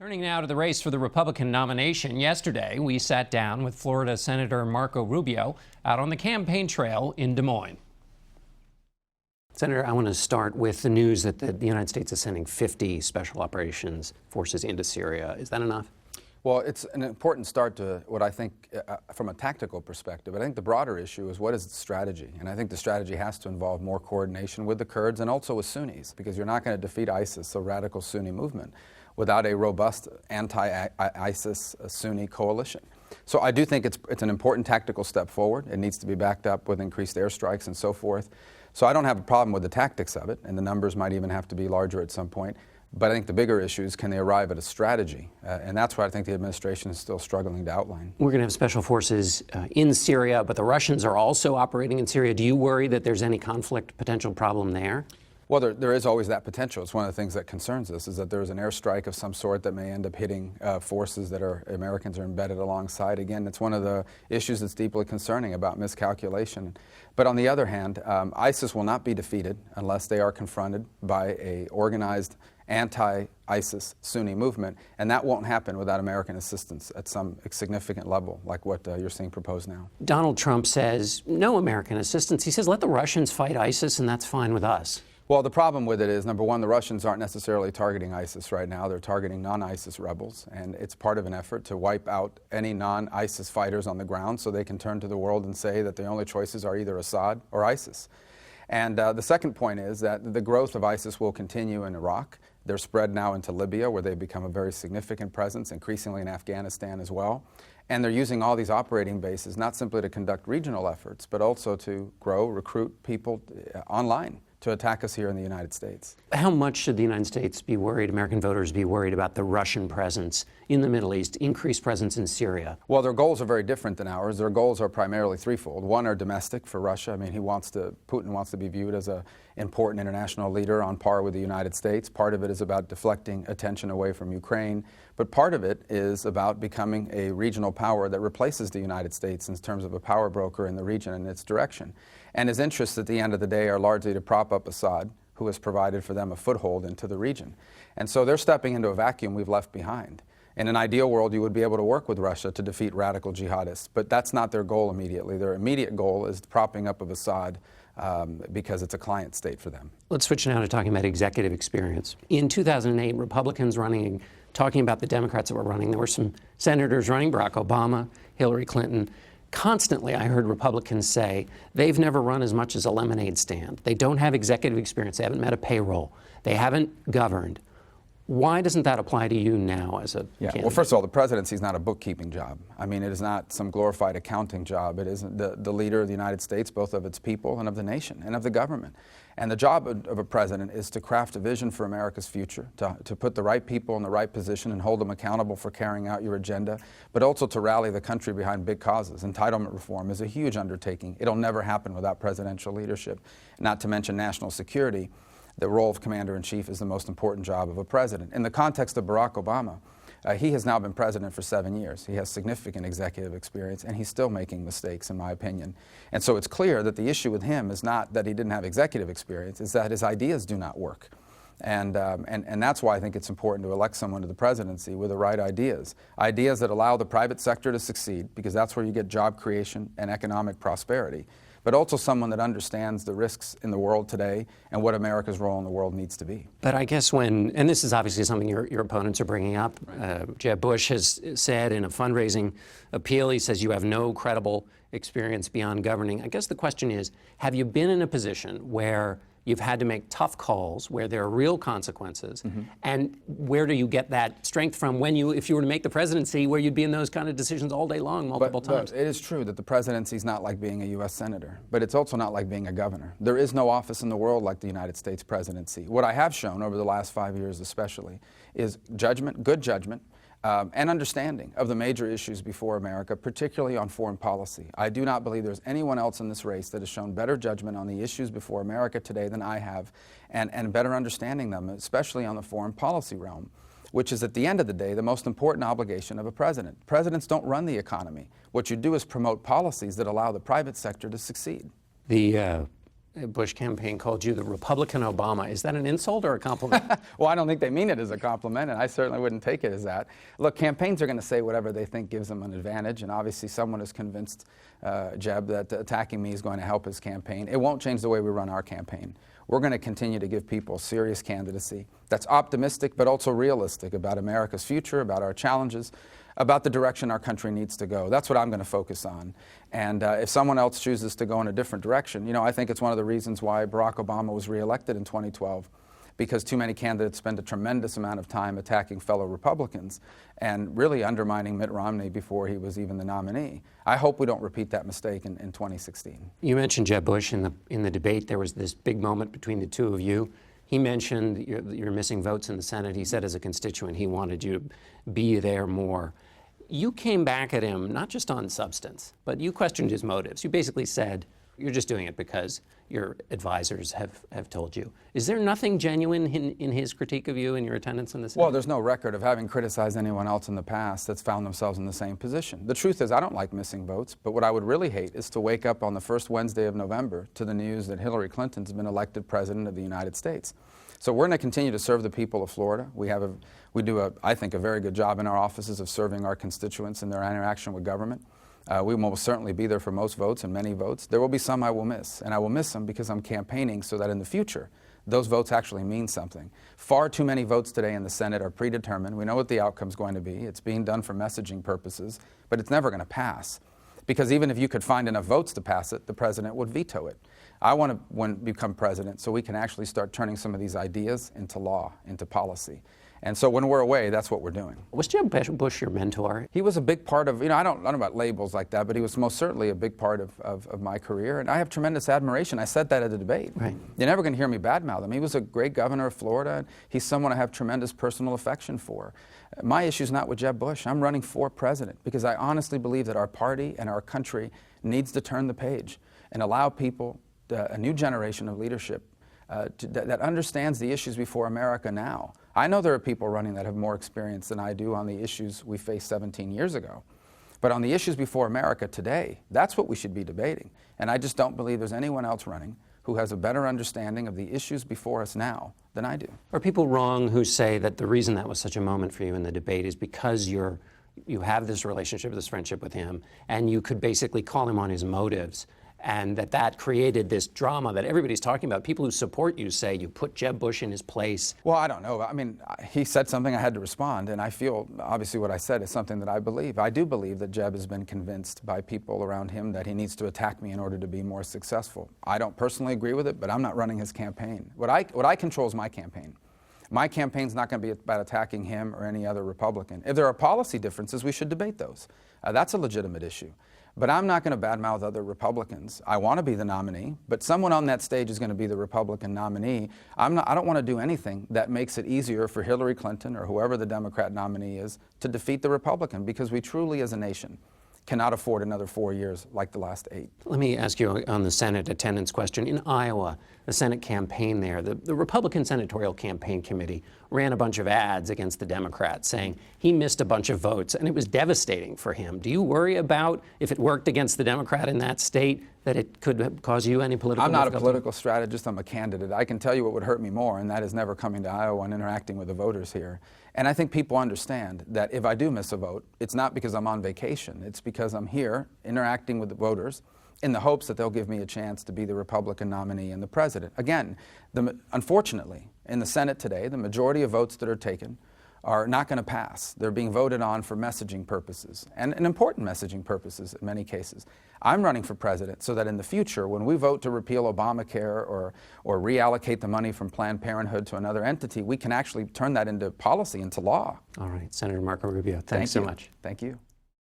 Turning now to the race for the Republican nomination. Yesterday, we sat down with Florida Senator Marco Rubio out on the campaign trail in Des Moines. Senator, I want to start with the news that the United States is sending 50 special operations forces into Syria. Is that enough? Well, it's an important start to what I think, from a tactical perspective. I think the broader issue is what is the strategy? And I think the strategy has to involve more coordination with the Kurds and also with Sunnis, because you're not going to defeat ISIS, a radical Sunni movement, without a robust anti-ISIS Sunni coalition. So I do think it's an important tactical step forward. It needs to be backed up with increased airstrikes and so forth. So I don't have a problem with the tactics of it, and the numbers might even have to be larger at some point. But I think the bigger issue is, can they arrive at a strategy? And that's what I think the administration is still struggling to outline. We're going to have special forces in Syria, but the Russians are also operating in Syria. Do you worry that there's any conflict potential problem there? Well, there is always that potential. It's one of the things that concerns us, is that there's an airstrike of some sort that may end up hitting forces that Americans are embedded alongside. Again, it's one of the issues that's deeply concerning about miscalculation. But on the other hand, ISIS will not be defeated unless they are confronted by an organized anti-ISIS Sunni movement, and that won't happen without American assistance at some significant level, like what you're seeing proposed now. Donald Trump says no American assistance. He says let the Russians fight ISIS and that's fine with us. Well, the problem with it is, number one, the Russians aren't necessarily targeting ISIS right now. They're targeting non-ISIS rebels, and it's part of an effort to wipe out any non-ISIS fighters on the ground so they can turn to the world and say that the only choices are either Assad or ISIS. And the second point is that the growth of ISIS will continue in Iraq. They're spread now into Libya, where they've become a very significant presence, increasingly in Afghanistan as well. And they're using all these operating bases not simply to conduct regional efforts, but also to grow, recruit people online to attack us here in the United States. How much should the United States be worried, American voters be worried about the Russian presence in the Middle East, increased presence in Syria? Well, their goals are very different than ours. Their goals are primarily threefold. One are domestic for Russia. I mean, Putin wants to be viewed as an important international leader on par with the United States. Part of it is about deflecting attention away from Ukraine, but part of it is about becoming a regional power that replaces the United States in terms of a power broker in the region and its direction. And his interests at the end of the day are largely to prop up Assad, who has provided for them a foothold into the region. And so they're stepping into a vacuum we've left behind. In an ideal world, you would be able to work with Russia to defeat radical jihadists, but that's not their goal immediately. Their immediate goal is the propping up of Assad because it's a client state for them. Let's switch now to talking about executive experience. In 2008, Republicans talking about the Democrats that were running, there were some senators running, Barack Obama, Hillary Clinton. Constantly, I heard Republicans say they've never run as much as a lemonade stand. They don't have executive experience. They haven't met a payroll. They haven't governed. Why doesn't that apply to you now as a candidate? Well, first of all, the presidency is not a bookkeeping job. I mean, it is not some glorified accounting job. It is the leader of the United States, both of its people and of the nation and of the government. And the job of a president is to craft a vision for America's future, to put the right people in the right position and hold them accountable for carrying out your agenda, but also to rally the country behind big causes. Entitlement reform is a huge undertaking. It'll never happen without presidential leadership, not to mention national security. The role of commander-in-chief is the most important job of a president. In the context of Barack Obama, he has now been president for 7 years. He has significant executive experience, and he's still making mistakes, in my opinion. And so it's clear that the issue with him is not that he didn't have executive experience, it's that his ideas do not work. And that's why I think it's important to elect someone to the presidency with the right ideas. Ideas that allow the private sector to succeed, because that's where you get job creation and economic prosperity. But also someone that understands the risks in the world today and what America's role in the world needs to be. But I guess and this is obviously something your opponents are bringing up, right. Jeb Bush has said in a fundraising appeal, he says you have no credible experience beyond governing. I guess the question is, have you been in a position where you've had to make tough calls, where there are real consequences, and where do you get that strength from if you were to make the presidency, where you'd be in those kind of decisions all day long, multiple times? But it is true that the presidency is not like being a U.S. senator, but it's also not like being a governor. There is no office in the world like the United States presidency. What I have shown over the last 5 years especially is judgment, good judgment, and understanding of the major issues before America, particularly on foreign policy. I do not believe there's anyone else in this race that has shown better judgment on the issues before America today than I have, and better understanding them, especially on the foreign policy realm, which is at the end of the day the most important obligation of a president. Presidents don't run the economy. What you do is promote policies that allow the private sector to succeed. The Bush campaign called you the Republican Obama. Is that an insult or a compliment? Well, I don't think they mean it as a compliment, and I certainly wouldn't take it as that. Look, campaigns are going to say whatever they think gives them an advantage, and obviously someone is convinced, Jeb, that attacking me is going to help his campaign. It won't change the way we run our campaign. We're going to continue to give people serious candidacy that's optimistic but also realistic about America's future, about our challenges, about the direction our country needs to go. That's what I'm going to focus on. And if someone else chooses to go in a different direction, I think it's one of the reasons why Barack Obama was reelected in 2012, because too many candidates spend a tremendous amount of time attacking fellow Republicans and really undermining Mitt Romney before he was even the nominee. I hope we don't repeat that mistake in 2016. You mentioned Jeb Bush in the debate. There was this big moment between the two of you. He mentioned you're missing votes in the Senate. He said as a constituent he wanted you to be there more. You came back at him not just on substance, but you questioned his motives. You basically said you're just doing it because your advisors have told you. Is there nothing genuine in his critique of you and your attendance in the Senate? Well, there's no record of having criticized anyone else in the past that's found themselves in the same position. The truth is I don't like missing votes, but what I would really hate is to wake up on the first Wednesday of November to the news that Hillary Clinton's been elected President of the United States. So we're going to continue to serve the people of Florida. We do, I think, a very good job in our offices of serving our constituents in their interaction with government. We will certainly be there for most votes and many votes. There will be some I will miss, and I will miss them because I'm campaigning so that in the future, those votes actually mean something. Far too many votes today in the Senate are predetermined. We know what the outcome's going to be. It's being done for messaging purposes, but it's never going to pass. Because even if you could find enough votes to pass it, the president would veto it. I want to become president so we can actually start turning some of these ideas into law, into policy. And so when we're away, that's what we're doing. Was Jeb Bush your mentor? He was a big part of, I don't know about labels like that, but he was most certainly a big part of my career. And I have tremendous admiration. I said that at the debate. Right. You're never going to hear me badmouth him. He was a great governor of Florida, and he's someone I have tremendous personal affection for. My issue's not with Jeb Bush. I'm running for president because I honestly believe that our party and our country needs to turn the page and allow people, a new generation of leadership that understands the issues before America now. I know there are people running that have more experience than I do on the issues we faced 17 years ago. But on the issues before America today, that's what we should be debating. And I just don't believe there's anyone else running who has a better understanding of the issues before us now than I do. Are people wrong who say that the reason that was such a moment for you in the debate is because you have this relationship, this friendship with him, and you could basically call him on his motives, and that created this drama that everybody's talking about? People who support you say you put Jeb Bush in his place. Well, I don't know. I mean, he said something, I had to respond, and I feel, obviously, what I said is something that I believe. I do believe that Jeb has been convinced by people around him that he needs to attack me in order to be more successful. I don't personally agree with it, but I'm not running his campaign. What I control is my campaign. My campaign's not going to be about attacking him or any other Republican. If there are policy differences, we should debate those. That's a legitimate issue. But I'm not going to badmouth other Republicans. I want to be the nominee, but someone on that stage is going to be the Republican nominee. I don't want to do anything that makes it easier for Hillary Clinton or whoever the Democrat nominee is to defeat the Republican, because we truly, as a nation, cannot afford another 4 years like the last 8. Let me ask you on the Senate attendance question. In Iowa, the Senate campaign there, the Republican Senatorial Campaign Committee ran a bunch of ads against the Democrats saying he missed a bunch of votes, and it was devastating for him. Do you worry about, if it worked against the Democrat in that state, that it could cause you any political I'm not difficulty? a political strategist. I'm a candidate. I can tell you what would hurt me more, and that is never coming to Iowa and interacting with the voters here. And I think people understand that if I do miss a vote, it's not because I'm on vacation. It's because I'm here interacting with the voters in the hopes that they'll give me a chance to be the Republican nominee and the president. Again, unfortunately, in the Senate today, the majority of votes that are taken are not going to pass. They're being voted on for messaging purposes, and important messaging purposes in many cases. I'm running for president so that in the future, when we vote to repeal Obamacare or reallocate the money from Planned Parenthood to another entity, we can actually turn that into policy, into law. All right, Senator Marco Rubio, thanks so much. Thank you.